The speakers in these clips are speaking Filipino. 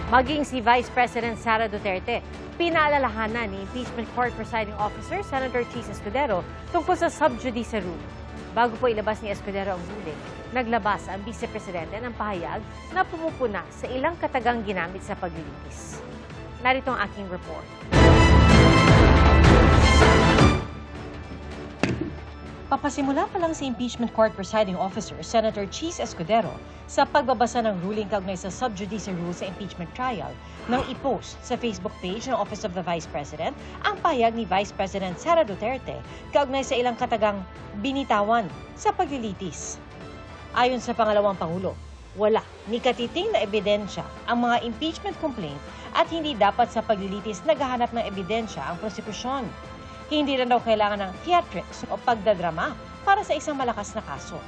Maging si Vice President Sara Duterte, pinaalalahanan ni Impeachment Court Presiding Officer Senator Chis Escudero tungkol sa sub judice rule. Bago po ilabas ni Escudero ang ruling, naglabas ang Vice Presidente ng pahayag na pumupuna sa ilang katagang ginamit sa paglilitis. Narito ang aking report. Papasimula pa lang si Impeachment Court Presiding Officer Senator Chis Escudero sa pagbabasa ng ruling kaugnay sa sub judice rule sa impeachment trial nang i-post sa Facebook page ng Office of the Vice President ang pahayag ni Vice President Sara Duterte kaugnay sa ilang katagang binitawan sa paglilitis. Ayon sa pangalawang Pangulo, wala ni katiting na ebidensya ang mga impeachment complaint at hindi dapat sa paglilitis naghahanap ng ebidensya ang prosekusyon. Hindi rin daw kailangan ng theatrics o pagdadrama para sa isang malakas na kaso.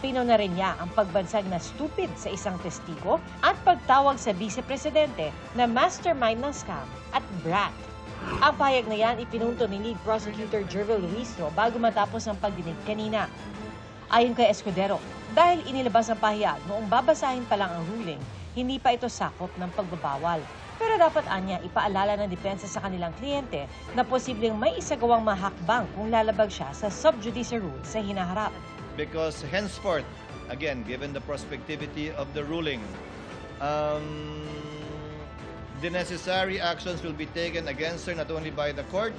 Pinaw na rin niya ang pagbansag na stupid sa isang testigo at pagtawag sa vice-presidente na mastermind ng scam at brat. Ang pahayag na yan ipinunto ni Lead Prosecutor Jervil Luistro bago matapos ang pagdinig kanina. Ayon kay Escudero, dahil inilabas ang pahayag noong babasahin pa lang ang ruling, hindi pa ito sakop ng pagbabawal. Pero dapat anya ipaalala ng depensa sa kanilang kliyente na posibleng may isagawang mahakbang kung lalabag siya sa sub judice rule sa hinaharap. Because henceforth, again, given the prospectivity of the ruling, the necessary actions will be taken against her not only by the court,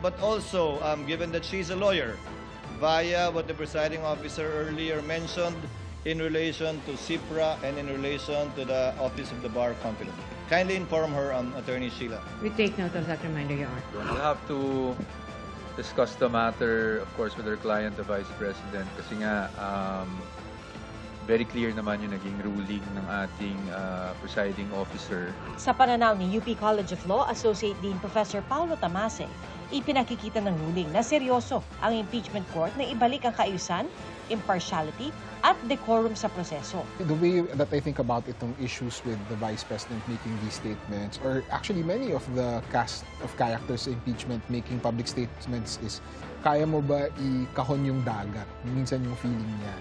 but also, given that she's a lawyer, via what the presiding officer earlier mentioned in relation to CIPRA and in relation to the Office of the Bar Counsel. Kindly inform her, Attorney Sheila. We take note of that reminder, Your Honor. We'll have to discuss the matter, of course, with our client, the Vice President, kasi nga, very clear naman yung naging ruling ng ating presiding officer. Sa pananaw ni UP College of Law Associate Dean Professor Paulo Tamase, ipinakikita ng ruling na seryoso ang impeachment court na ibalik ang kaayusan, impartiality, at decorum sa proseso. The way that I think about itong issues with the Vice President making these statements, or actually many of the cast of characters sa impeachment making public statements is, kaya mo ba ikahon yung dagat? Minsan yung feeling niya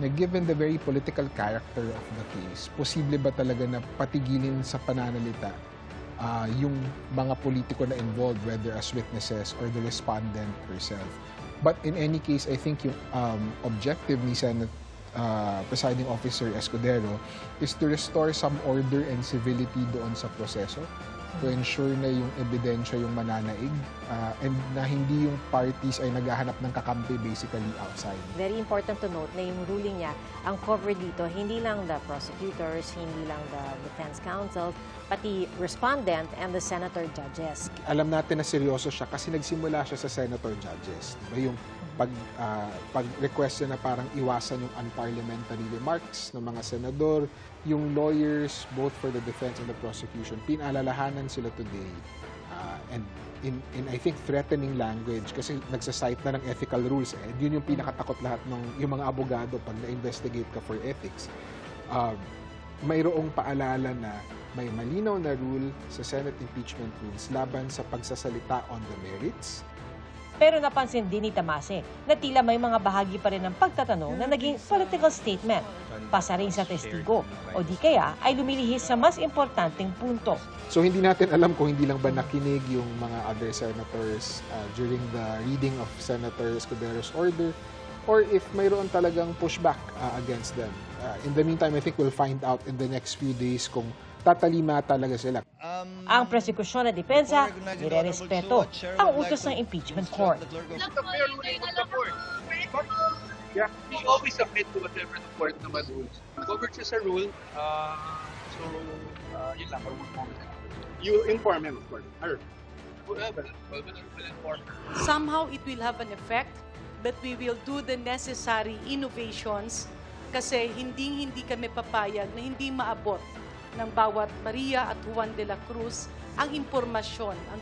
na given the very political character of the case, posible ba talaga na patigilin sa pananalita yung mga politiko na involved, whether as witnesses or the respondent herself. But in any case, I think yung objective ni Senate Presiding Officer Escudero is to restore some order and civility doon sa proseso, to ensure na yung ebidensya yung mananaig and na hindi yung parties ay naghahanap ng kakampi basically outside. Very important to note na yung ruling niya, ang cover dito, hindi lang the prosecutors, hindi lang the defense counsel, pati respondent and the senator judges. Alam natin na seryoso siya kasi nagsimula siya sa senator judges. Diba? Yung pag-request na parang iwasan yung unparliamentary remarks ng mga senador, yung lawyers, both for the defense and the prosecution, pinaalalahanan sila today. And in I think, threatening language kasi nagsasite na ng ethical rules. Yun yung pinakatakot lahat ng yung mga abogado pag na-investigate ka for ethics. Mayroong paalala na may malinaw na rule sa Senate impeachment rules laban sa pagsasalita on the merits. Pero napansin din ni Tamase na tila may mga bahagi pa rin ng pagtatanong na naging political statement, pasaring sa testigo, o di kaya ay lumilihis sa mas importanteng punto. So hindi natin alam kung hindi lang ba nakinig yung mga other senators during the reading of Senator Escudero's order, or if mayroon talagang pushback against them. In the meantime, I think we'll find out in the next few days kung tatalima talaga sila. Ang prosekusyon na depensa, nire-respeto ang utos ng impeachment court. Yeah, we always submit to whatever the court naman rules. Covered siya sa rule, so yun lang. You inform him, of course. Or whoever will inform her. Somehow it will have an effect, but we will do the necessary innovations kasi hindi kami papayag na hindi maabot ng bawat Maria at Juan de la Cruz ang impormasyon, ang